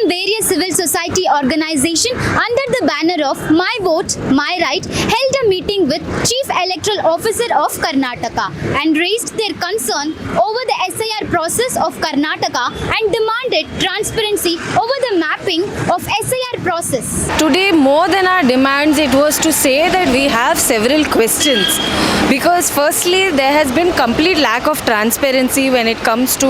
various civil society organizations under the banner of My Vote, My Right held a meeting with Chief Electoral Officer of Karnataka and raised their concern over the SIR process of Karnataka and demanded transparency over the mapping of SIR process. Today, more than our demands, it was to say that we have several questions. Because firstly, there has been complete lack of transparency when it comes to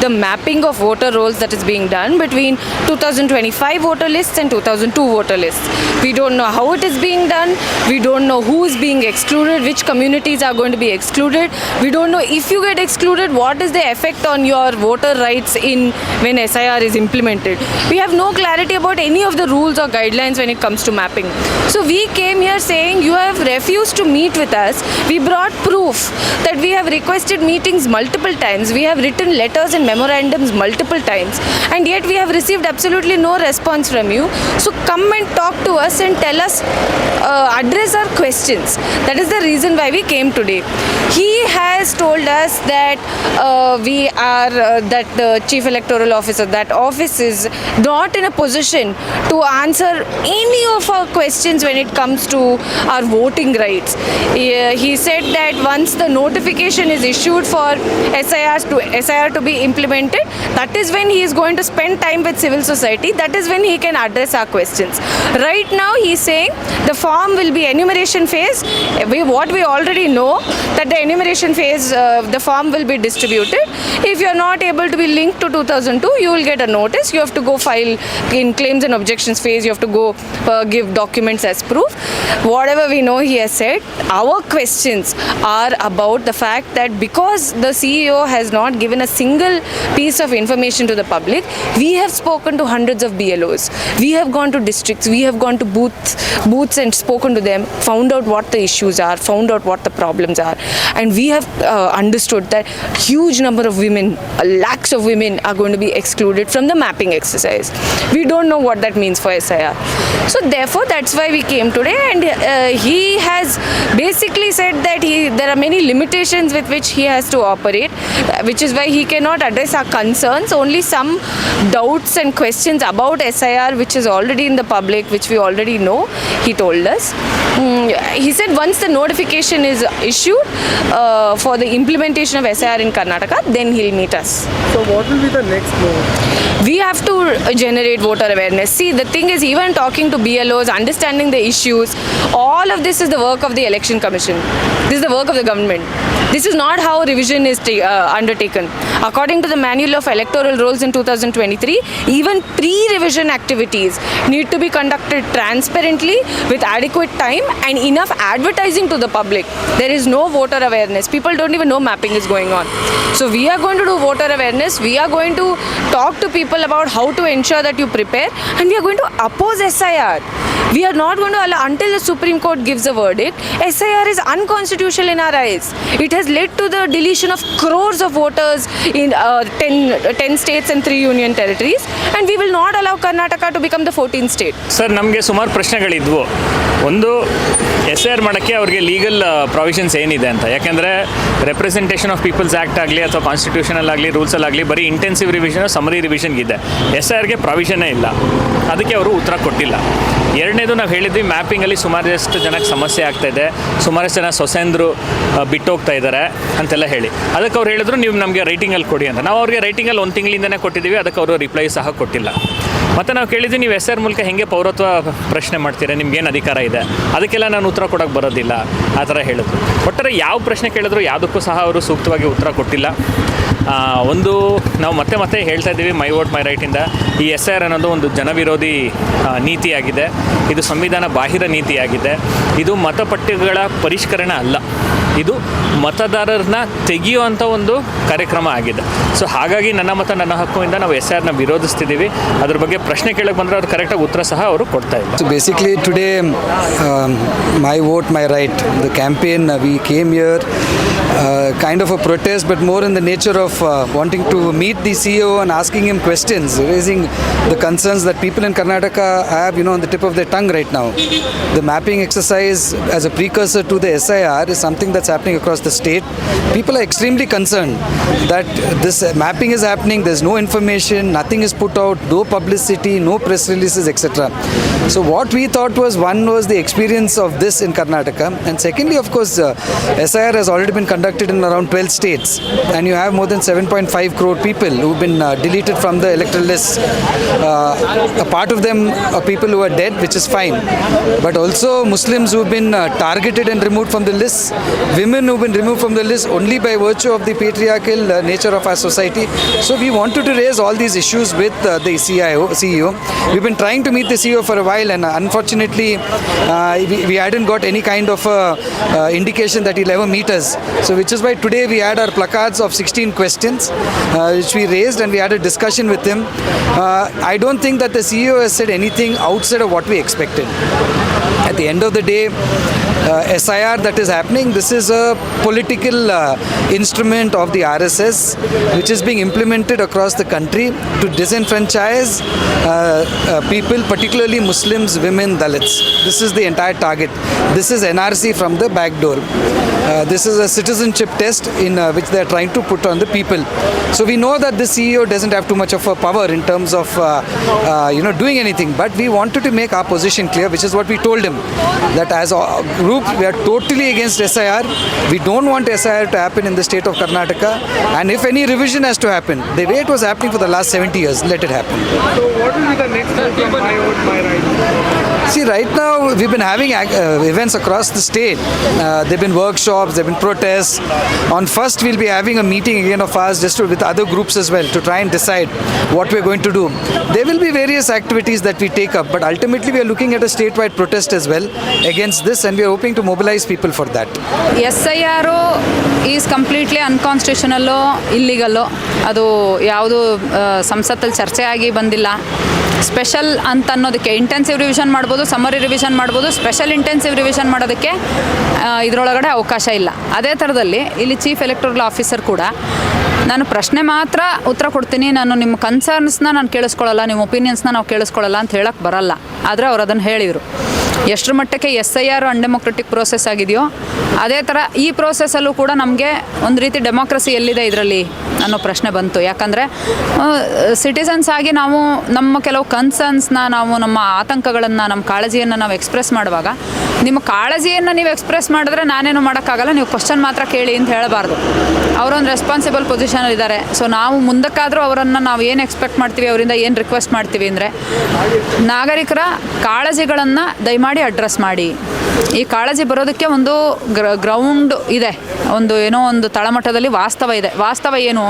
the mapping of voter rolls that is being done between 2025 voter lists and 2002 voter lists. We don't know how it is being done. We don't know who is being excluded, which communities are going to be excluded. We don't know if you get excluded, what is the effect on your voter rights in when SIR is implemented. We have no clarity about any of the rules or guidelines when it comes to mapping. So we came here saying you have refused to meet with us. We brought proof that we have requested meetings multiple times. We have written letters and memorandums multiple times, and yet we have received absolutely no response from you. So come and talk to us and tell us, address our questions. That is the reason why we came today. He has told us that we are that the Chief Electoral Officer, that office is not in a position to answer any of our questions when it comes to our voting rights. He said that once the notification is issued for SIR to be implemented, that is when he is going to spend time with civil society. That is when he can address our questions. Right now he is saying the form will be enumeration phase. What we already know, that the enumeration phase, the form will be distributed. If you are not able to be linked to 2002, you will get a notice. You have to go file in claims and objections phase. You have to go give documents as proof. Whatever we know, he has said. Our questions are about the fact that because the CEO has not given a single piece of information to the public, we have spoken to hundreds of BLOs. We have gone to districts. We have gone to booths and spoken to them, found out what the issues are, found out what the problems are. And we have understood that huge number of women, lakhs of women are going to be excluded from the mapping exercise. We don't know what that means for SIR. So therefore, that's why we came today, and he has basically said that there are many limitations with which he has to operate, which is why he cannot address our concerns. Only some doubts and questions about SIR, which is already in the public, which we already know, he told us. He said once the notification is issued for the implementation of SIR in Karnataka, then he'll meet us. So what will be the next move? We have to generate voter awareness. See, the thing is, even talking to BLOs, understanding the issues, all of this is the work of the Election Commission. This is the work of the government. This is not how revision is undertaken. According to the Manual of Electoral Rolls in 2023, even pre-revision activities need to be conducted transparently with adequate time and enough advertising to the public. There is no voter awareness. People don't even know mapping is going on. So we are going to do voter awareness. We are going to talk to people about how to ensure that you prepare, and we are going to oppose SIR. We are not going to allow until the Supreme Court gives a verdict. SIR is unconstitutional in our eyes. It has led to the deletion of crores of voters in 10 states and 3 union territories, and we will not allow Karnataka to become the 14th state. Sir, ನಮಗೆ ಸುಮಾರು ಪ್ರಶ್ನೆಗಳಿದ್ವು. ಒಂದು, SIR ಮಾಡೋಕ್ಕೆ ಅವ್ರಿಗೆ legal provisions ಏನಿದೆ ಅಂತ. ಯಾಕೆಂದರೆ representation of people's act ಆಗಲಿ ಅಥವಾ ಕಾನ್ಸ್ಟಿಟ್ಯೂಷನಲ್ ಆಗಲಿ ರೂಲ್ಸಲ್ಲಾಗಲಿ ಬರೀ ಇಂಟೆನ್ಸಿವ್ ರಿವಿಷನ್ ಸಮರಿ ರಿವಿಷನ್ಗಿದೆ. SIRಗೆ ಪ್ರಾವಿಷನ್ನೇ ಇಲ್ಲ. ಅದಕ್ಕೆ ಅವರು ಉತ್ತರ ಕೊಟ್ಟಿಲ್ಲ. ಎರಡನೇದು, ನಾವು ಹೇಳಿದ್ವಿ ಮ್ಯಾಪಿಂಗಲ್ಲಿ ಸುಮಾರಷ್ಟು ಜನಕ್ಕೆ ಸಮಸ್ಯೆ ಆಗ್ತಾಯಿದೆ, ಸುಮಾರಷ್ಟು ಜನ ಸೊಸೆಂದರು ಬಿಟ್ಟೋಗ್ತಾ ಇದ್ದಾರೆ ಅಂತೆಲ್ಲ ಹೇಳಿ. ಅದಕ್ಕೆ ಅವ್ರು ಹೇಳಿದ್ರು ನೀವು ನಮಗೆ ರೈಟಿಂಗಲ್ಲಿ ಕೊಡಿ ಅಂತ. ನಾವು ಅವ್ರಿಗೆ ರೈಟಿಂಗಲ್ಲಿ 1 ತಿಂಗಳಿಂದನೇ ಕೊಟ್ಟಿದ್ದೀವಿ. ಅದಕ್ಕೆ ಅವರು ರಿಪ್ಲೈ ಸಹ ಕೊಟ್ಟಿಲ್ಲ. ಮತ್ತು ನಾವು ಕೇಳಿದ್ವಿ ನೀವು SIR ಮೂಲಕ ಹೇಗೆ ಪೌರತ್ವ ಪ್ರಶ್ನೆ ಮಾಡ್ತೀರಾ, ನಿಮ್ಗೇನು ಅಧಿಕಾರ ಇದೆ, ಅದಕ್ಕೆಲ್ಲ ನಾನು ಉತ್ತರ ಕೊಡೋಕ್ಕೆ ಬರೋದಿಲ್ಲ ಆ ಥರ ಹೇಳಿದ್ರು. ಒಟ್ಟಾರೆ ಯಾವ ಪ್ರಶ್ನೆ ಕೇಳಿದ್ರು ಯಾವುದಕ್ಕೂ ಸಹ ಅವರು ಸೂಕ್ತವಾಗಿ ಉತ್ತರ ಕೊಟ್ಟಿಲ್ಲ. ಒಂದು, ನಾವು ಮತ್ತೆ ಹೇಳ್ತಾ ಇದ್ದೀವಿ, ಮೈ ವೋಟ್ ಮೈ ರೈಟಿಂದ ಈ SIR ಅನ್ನೋದು ಒಂದು ಜನವಿರೋಧಿ ನೀತಿಯಾಗಿದೆ. ಇದು ಸಂವಿಧಾನ ಬಾಹಿರ ನೀತಿಯಾಗಿದೆ. ಇದು ಮತಪಟ್ಟಿಗಳ ಪರಿಷ್ಕರಣೆ ಅಲ್ಲ, ಇದು ಮತದಾರರನ್ನ ತೆಗೆಯುವಂಥ ಒಂದು ಕಾರ್ಯಕ್ರಮ ಆಗಿದೆ. ಸೊ ಹಾಗಾಗಿ ನನ್ನ ಮತ ನನ್ನ ಹಕ್ಕಿಂದ ನಾವು SIRನ ವಿರೋಧಿಸ್ತಿದ್ದೀವಿ. ಅದ್ರ ಬಗ್ಗೆ ಪ್ರಶ್ನೆ ಕೇಳಕ್ಕೆ ಬಂದರೆ ಅವ್ರು ಕರೆಕ್ಟಾಗಿ ಉತ್ತರ ಸಹ ಅವರು ಕೊಡ್ತಾ ಇಲ್ಲ. So basically today, my vote, my right, the campaign, we came here kind of a protest, but more in the nature of wanting to meet the CEO and asking him questions, raising the concerns that people in Karnataka have, on the tip of their tongue right now. The mapping exercise as a precursor to the SIR is something that's that's happening across the state. People are extremely concerned that this mapping is happening, there's no information, nothing is put out, no publicity, no press releases, etc. So what we thought was, one was the experience of this in Karnataka, and secondly, of course, SIR has already been conducted in around 12 states, and you have more than 7.5 crore people who've been deleted from the electoral list. A part of them are people who are dead, which is fine, but also Muslims who've been targeted and removed from the list, women who've been removed from the list only by virtue of the patriarchal nature of our society. So we wanted to raise all these issues with the CEO. We've been trying to meet the CEO for a while, and unfortunately we hadn't got any kind of indication that he'll ever meet us. So which is why today we had our placards of 16 questions which we raised, and we had a discussion with him. I don't think that the CEO has said anything outside of what we expected. At the end of the day, SIR that is happening, this is a political instrument of the RSS which is being implemented across the country to disenfranchise people, particularly Muslims, women, Dalits. This is the entire target. This is NRC from the back door. This is a citizenship test in which they are trying to put on the people. So we know that the CEO doesn't have too much of a power in terms of doing anything, but we wanted to make our position clear, which is what we told him, that as a group we are totally against SIR. We don't want SIR to happen in the state of Karnataka, and if any revision has to happen, the way it was happening for the last 70 years, let it happen. So what will be the next move from My Vote, My Right? See, right now we've been having events across the state. There've been workshops, there've been protests. On 1st, we'll be having a meeting again of ours with other groups as well, to try and decide what we're going to do. There will be various activities that we take up, but ultimately we are looking at a statewide protest as well against this, and we are hoping to mobilize people for that. SIR is completely unconstitutional, illegal. ಅದು ಯಾವುದು ಸಂಸತ್ತಲ್ಲಿ ಚರ್ಚೆ ಆಗಿ ಬಂದಿಲ್ಲ. Special ಅಂತ ಅನ್ನೋದಕ್ಕೆ intensive revision ಮಾಡ್ಬೋದು, summary revision ಮಾಡ್ಬೋದು. ಸ್ಪೆಷಲ್ ಇಂಟೆನ್ಸಿವ್ ರಿವಿಷನ್ ಮಾಡೋದಕ್ಕೆ ಇದರೊಳಗಡೆ ಅವಕಾಶ ಇಲ್ಲ. ಅದೇ ಥರದಲ್ಲಿ ಇಲ್ಲಿ ಚೀಫ್ ಎಲೆಕ್ಟೋರಲ್ ಆಫೀಸರ್ ಕೂಡ, ನಾನು ಪ್ರಶ್ನೆ ಮಾತ್ರ ಉತ್ತರ ಕೊಡ್ತೀನಿ, ನಾನು ನಿಮ್ಮ ಕನ್ಸರ್ನ್ಸ್ನ ನಾನು ಕೇಳಿಸ್ಕೊಳ್ಳಲ್ಲ, ನಿಮ್ಮ ಒಪಿನಿಯನ್ಸ್ನ ನಾವು ಕೇಳಿಸ್ಕೊಳ್ಳಲ್ಲ ಅಂತ ಹೇಳಕ್ಕೆ ಬರಲ್ಲ. ಆದರೆ ಅವ್ರು ಅದನ್ನು ಹೇಳಿದರು. ಎಷ್ಟರ ಮಟ್ಟಕ್ಕೆ SIR ಅನ್ಡೆಮೊಕ್ರೆಟಿಕ್ ಪ್ರೋಸೆಸ್ ಆಗಿದೆಯೋ ಅದೇ ಥರ ಈ ಪ್ರೋಸೆಸ್ಸಲ್ಲೂ ಕೂಡ ನಮಗೆ ಒಂದು ರೀತಿ ಡೆಮೋಕ್ರಸಿ ಎಲ್ಲಿದೆ ಇದರಲ್ಲಿ ಅನ್ನೋ ಪ್ರಶ್ನೆ ಬಂತು. ಯಾಕಂದರೆ ಸಿಟಿಸನ್ಸ್ ಆಗಿ ನಾವು ನಮ್ಮ ಕೆಲವು ಕನ್ಸರ್ನ್ಸ್ನ, ನಾವು ನಮ್ಮ ಆತಂಕಗಳನ್ನು, ನಮ್ಮ ಕಾಳಜಿಯನ್ನು ನಾವು ಎಕ್ಸ್ಪ್ರೆಸ್ ಮಾಡುವಾಗ, ನಿಮ್ಮ ಕಾಳಜಿಯನ್ನು ನೀವು ಎಕ್ಸ್ಪ್ರೆಸ್ ಮಾಡಿದ್ರೆ ನಾನೇನು ಮಾಡೋಕ್ಕಾಗಲ್ಲ, ನೀವು ಕ್ವಶನ್ ಮಾತ್ರ ಕೇಳಿ ಅಂತ ಹೇಳಬಾರ್ದು. ಅವರೊಂದು ರೆಸ್ಪಾನ್ಸಿಬಲ್ ಪೊಸಿಷನಲ್ಲಿದ್ದಾರೆ. ಸೊ ನಾವು ಮುಂದಕ್ಕಾದರೂ ಅವರನ್ನು ನಾವು ಏನು ಎಕ್ಸ್ಪೆಕ್ಟ್ ಮಾಡ್ತೀವಿ, ಅವರಿಂದ ಏನು ರಿಕ್ವೆಸ್ಟ್ ಮಾಡ್ತೀವಿ ಅಂದರೆ, ನಾಗರಿಕರ ಕಾಳಜಿಗಳನ್ನು ದಯಮಾಡಿ ಅಡ್ರೆಸ್ ಮಾಡಿ. ಈ ಕಾಳಜಿ ಬರೋದಕ್ಕೆ ಒಂದು ಗ್ರೌಂಡ್ ಇದೆ, ಏನೋ ಒಂದು ತಳಮಟ್ಟದಲ್ಲಿ ವಾಸ್ತವ ಇದೆ. ವಾಸ್ತವ ಏನು?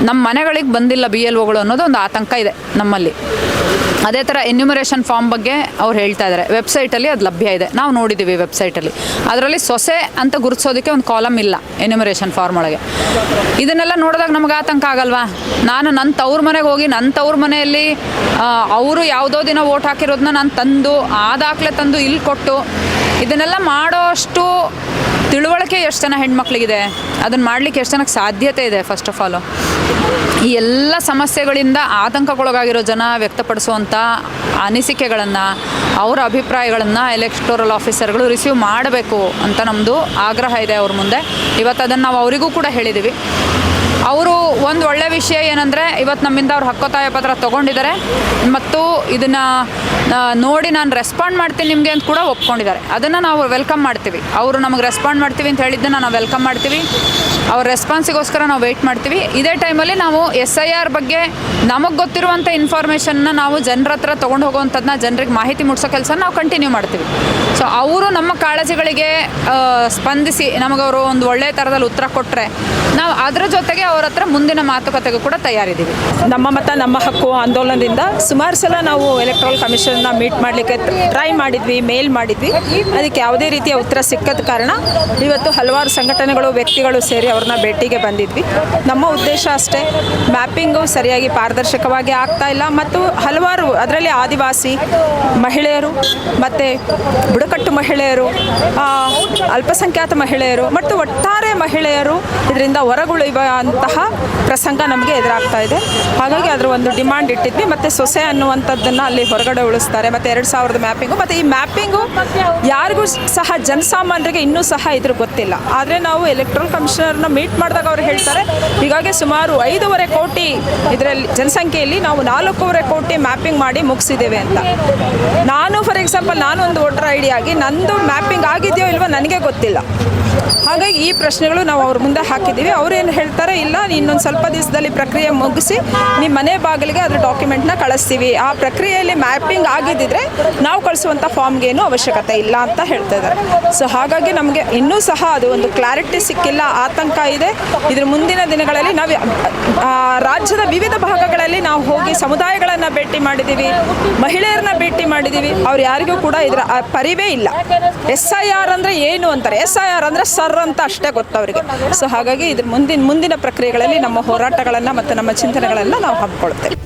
ನಮ್ಮ ಮನೆಗಳಿಗೆ ಬಂದಿಲ್ಲ BLOಗಳು ಅನ್ನೋದು ಒಂದು ಆತಂಕ ಇದೆ ನಮ್ಮಲ್ಲಿ. ಅದೇ ಥರ ಎನ್ಯುಮರೇಷನ್ ಫಾರ್ಮ್ ಬಗ್ಗೆ ಅವ್ರು ಹೇಳ್ತಾ ಇದ್ದಾರೆ. ವೆಬ್ಸೈಟಲ್ಲಿ ಅದು ಲಭ್ಯ ಇದೆ, ನಾವು ನೋಡಿದ್ದೀವಿ ವೆಬ್ಸೈಟಲ್ಲಿ. ಅದರಲ್ಲಿ ಸೊಸೆ ಅಂತ ಗುರುತಿಸೋದಕ್ಕೆ ಒಂದು ಕಾಲಮ್ ಇಲ್ಲ ಎನ್ಯುಮರೇಷನ್ ಫಾರ್ಮ್ ಒಳಗೆ. ಇದನ್ನೆಲ್ಲ ನೋಡಿದಾಗ ನಮ್ಗೆ ಆತಂಕ ಆಗಲ್ವಾ? ನಾನು ನನ್ನ ತವ್ರ ಮನೆಗೆ ಹೋಗಿ, ನನ್ನ ತವ್ರ ಮನೆಯಲ್ಲಿ ಅವರು ಯಾವುದೋ ದಿನ ವೋಟ್ ಹಾಕಿರೋದನ್ನ ನಾನು ತಂದು, ಆ ದಾಖಲೆ ತಂದು ಇಲ್ಲಿ ಕೊಟ್ಟು, ಇದನ್ನೆಲ್ಲ ಮಾಡೋ ಅಷ್ಟು ತಿಳುವಳಿಕೆ ಎಷ್ಟು ಜನ ಹೆಣ್ಮಕ್ಳಿಗಿದೆ? ಅದನ್ನು ಮಾಡಲಿಕ್ಕೆ ಎಷ್ಟು ಜನಕ್ಕೆ ಸಾಧ್ಯತೆ ಇದೆ? ಫಸ್ಟ್ ಆಫ್ ಆಲು ಈ ಎಲ್ಲ ಸಮಸ್ಯೆಗಳಿಂದ ಆತಂಕಕ್ಕೊಳಗಾಗಿರೋ ಜನ ವ್ಯಕ್ತಪಡಿಸುವಂಥ ಅನಿಸಿಕೆಗಳನ್ನು, ಅವರ ಅಭಿಪ್ರಾಯಗಳನ್ನು ಎಲೆಕ್ಟೋರಲ್ ಆಫೀಸರ್ಗಳು ರಿಸೀವ್ ಮಾಡಬೇಕು ಅಂತ ನಮ್ಮದು ಆಗ್ರಹ ಇದೆ ಅವ್ರ ಮುಂದೆ. ಇವತ್ತು ಅದನ್ನು ನಾವು ಅವರಿಗೂ ಕೂಡ ಹೇಳಿದ್ದೀವಿ. ಅವರು ಒಂದು ಒಳ್ಳೆ ವಿಷಯ ಏನಂದರೆ, ಇವತ್ತು ನಮ್ಮಿಂದ ಅವ್ರು ಹಕ್ಕೊತ್ತಾಯ ಪತ್ರ ತೊಗೊಂಡಿದ್ದಾರೆ ಮತ್ತು ಇದನ್ನು ನೋಡಿ ನಾನು ರೆಸ್ಪಾಂಡ್ ಮಾಡ್ತೀನಿ ನಿಮಗೆ ಅಂತ ಕೂಡ ಒಪ್ಕೊಂಡಿದ್ದಾರೆ. ಅದನ್ನು ನಾವು ವೆಲ್ಕಮ್ ಮಾಡ್ತೀವಿ. ಅವರು ನಮಗೆ ರೆಸ್ಪಾಂಡ್ ಮಾಡ್ತೀವಿ ಅಂತ ಹೇಳಿದ್ದನ್ನು ನಾವು ವೆಲ್ಕಮ್ ಮಾಡ್ತೀವಿ. ಅವ್ರ ರೆಸ್ಪಾನ್ಸಿಗೋಸ್ಕರ ನಾವು ವೆಯ್ಟ್ ಮಾಡ್ತೀವಿ. ಇದೇ ಟೈಮಲ್ಲಿ ನಾವು SIR ಬಗ್ಗೆ ನಮಗೆ ಗೊತ್ತಿರುವಂಥ ಇನ್ಫಾರ್ಮೇಷನ್ನ ನಾವು ಜನರ ಹತ್ರ ತೊಗೊಂಡು ಹೋಗುವಂಥದ್ದನ್ನ, ಜನರಿಗೆ ಮಾಹಿತಿ ಮುಟ್ಸೋ ಕೆಲಸ ನಾವು ಕಂಟಿನ್ಯೂ ಮಾಡ್ತೀವಿ. ಸೊ ಅವರು ನಮ್ಮ ಕಾಳಜಿಗಳಿಗೆ ಸ್ಪಂದಿಸಿ ನಮಗವರು ಒಂದು ಒಳ್ಳೆಯ ಥರದಲ್ಲಿ ಉತ್ತರ ಕೊಟ್ಟರೆ, ನಾವು ಅದರ ಜೊತೆಗೆ ಅವ್ರ ಹತ್ರ ಮುಂದಿನ ಮಾತುಕತೆಗೂ ಕೂಡ ತಯಾರಿದ್ದೀವಿ. ನಮ್ಮ ಮತ ನಮ್ಮ ಹಕ್ಕು ಆಂದೋಲನದಿಂದ ಸುಮಾರು ಸಲ ನಾವು ಎಲೆಕ್ಟ್ರಲ್ ಕಮಿಷನ್ನ ಮೀಟ್ ಮಾಡಲಿಕ್ಕೆ ಟ್ರೈ ಮಾಡಿದ್ವಿ, ಮೇಲ್ ಮಾಡಿದ್ವಿ. ಅದಕ್ಕೆ ಯಾವುದೇ ರೀತಿಯ ಉತ್ತರ ಸಿಕ್ಕದ ಕಾರಣ ಇವತ್ತು ಹಲವಾರು ಸಂಘಟನೆಗಳು, ವ್ಯಕ್ತಿಗಳು ಸೇರಿ ಅವ್ರನ್ನ ಭೇಟಿಗೆ ಬಂದಿದ್ವಿ. ನಮ್ಮ ಉದ್ದೇಶ ಅಷ್ಟೇ, ಮ್ಯಾಪಿಂಗು ಸರಿಯಾಗಿ ಪಾರದರ್ಶಕವಾಗಿ ಆಗ್ತಾ ಇಲ್ಲ ಮತ್ತು ಹಲವಾರು ಅದರಲ್ಲಿ ಆದಿವಾಸಿ ಮಹಿಳೆಯರು ಮತ್ತು ಬುಡಕಟ್ಟು ಮಹಿಳೆಯರು, ಅಲ್ಪಸಂಖ್ಯಾತ ಮಹಿಳೆಯರು ಮತ್ತು ಒಟ್ಟಾರೆ ಮಹಿಳೆಯರು ಇದರಿಂದ ಹೊರಗುಳಿಯುವಂತಹ ಪ್ರಸಂಗ ನಮಗೆ ಎದುರಾಗ್ತಾ ಇದೆ. ಹಾಗಾಗಿ ಅದರ ಒಂದು ಡಿಮಾಂಡ್ ಇಟ್ಟಿದ್ವಿ. ಮತ್ತು ಸೊಸೆ ಅನ್ನುವಂಥದ್ದನ್ನು ಅಲ್ಲಿ ಹೊರಗಡೆ ಉಳಿಸ್ತಾರೆ. ಮತ್ತು 2000 ಮ್ಯಾಪಿಂಗು, ಮತ್ತು ಈ ಮ್ಯಾಪಿಂಗು ಯಾರಿಗೂ ಸಹ ಜನಸಾಮಾನ್ಯರಿಗೆ ಇನ್ನೂ ಸಹ ಇದ್ರ ಗೊತ್ತಿಲ್ಲ. ಆದರೆ ನಾವು ಎಲೆಕ್ಟ್ರಲ್ ಕಮಿಷನರ್ನ ಮೀಟ್ ಮಾಡಿದಾಗ ಅವ್ರು ಹೇಳ್ತಾರೆ, ಹೀಗಾಗಿ ಸುಮಾರು 5.5 ಕೋಟಿ ಇದರಲ್ಲಿ ಜನಸಂಖ್ಯೆಯಲ್ಲಿ ನಾವು 4.5 ಕೋಟಿ ಮ್ಯಾಪಿಂಗ್ ಮಾಡಿ ಮುಗಿಸಿದ್ದೇವೆ ಅಂತ. ನಾನು ಫಾರ್ ಎಕ್ಸಾಂಪಲ್ ನಾನು ಒಂದು ವೋಟರ್ ಐ ಡಿ ಆಗಿ ನಂದು ಮ್ಯಾಪಿಂಗ್ ಆಗಿದೆಯೋ ಇಲ್ವೋ ನನಗೆ ಗೊತ್ತಿಲ್ಲ. ಹಾಗಾಗಿ ಈ ಪ್ರಶ್ನೆಗಳು ನಾವು ಅವ್ರ ಮುಂದೆ ಹಾಕಿದ್ದೀವಿ. ಅವ್ರೇನು ಹೇಳ್ತಾರೆ, ಇಲ್ಲ ಇನ್ನೊಂದು ಸ್ವಲ್ಪ ದಿವಸದಲ್ಲಿ ಪ್ರಕ್ರಿಯೆ ಮುಗಿಸಿ ನಿಮ್ಮ ಮನೆ ಬಾಗಿಲಿಗೆ ಅದ್ರ ಡಾಕ್ಯುಮೆಂಟ್ನ ಕಳಿಸ್ತೀವಿ, ಆ ಪ್ರಕ್ರಿಯೆಯಲ್ಲಿ ಮ್ಯಾಪಿಂಗ್ ಆಗಿದ್ದಿದ್ರೆ ನಾವು ಕಳಿಸುವಂಥ ಫಾರ್ಮ್ಗೇನು ಅವಶ್ಯಕತೆ ಇಲ್ಲ ಅಂತ ಹೇಳ್ತಾ ಇದ್ದಾರೆ. ಸೊ ಹಾಗಾಗಿ ನಮಗೆ ಇನ್ನೂ ಸಹ ಅದು ಒಂದು ಕ್ಲಾರಿಟಿ ಸಿಕ್ಕಿಲ್ಲ, ಆತಂಕ ಇದೆ. ಇದ್ರ ಮುಂದಿನ ದಿನಗಳಲ್ಲಿ ನಾವು ರಾಜ್ಯದ ವಿವಿಧ ಭಾಗಗಳಲ್ಲಿ ನಾವು ಹೋಗಿ ಸಮುದಾಯಗಳನ್ನು ಭೇಟಿ ಮಾಡಿದ್ದೀವಿ, ಮಹಿಳೆಯರನ್ನ ಭೇಟಿ ಮಾಡಿದ್ದೀವಿ. ಅವ್ರು ಯಾರಿಗೂ ಕೂಡ ಇದರ ಪರಿವೇ ಇಲ್ಲ. SIR ಅಂದರೆ ಏನು ಅಂತಾರೆ, SIR ಅಂದರೆ ಸರ್ ಅಂತ ಅಷ್ಟೇ ಗೊತ್ತವರಿಗೆ. ಸೊ ಹಾಗಾಗಿ ಇದ್ರ ಮುಂದಿನ ಪ್ರಕ್ರಿಯೆಗಳಲ್ಲಿ ನಮ್ಮ ಹೋರಾಟಗಳನ್ನು ಮತ್ತು ನಮ್ಮ ಚಿಂತನೆಗಳನ್ನು ನಾವು ಹಮ್ಮಿಕೊಳ್ತೇವೆ.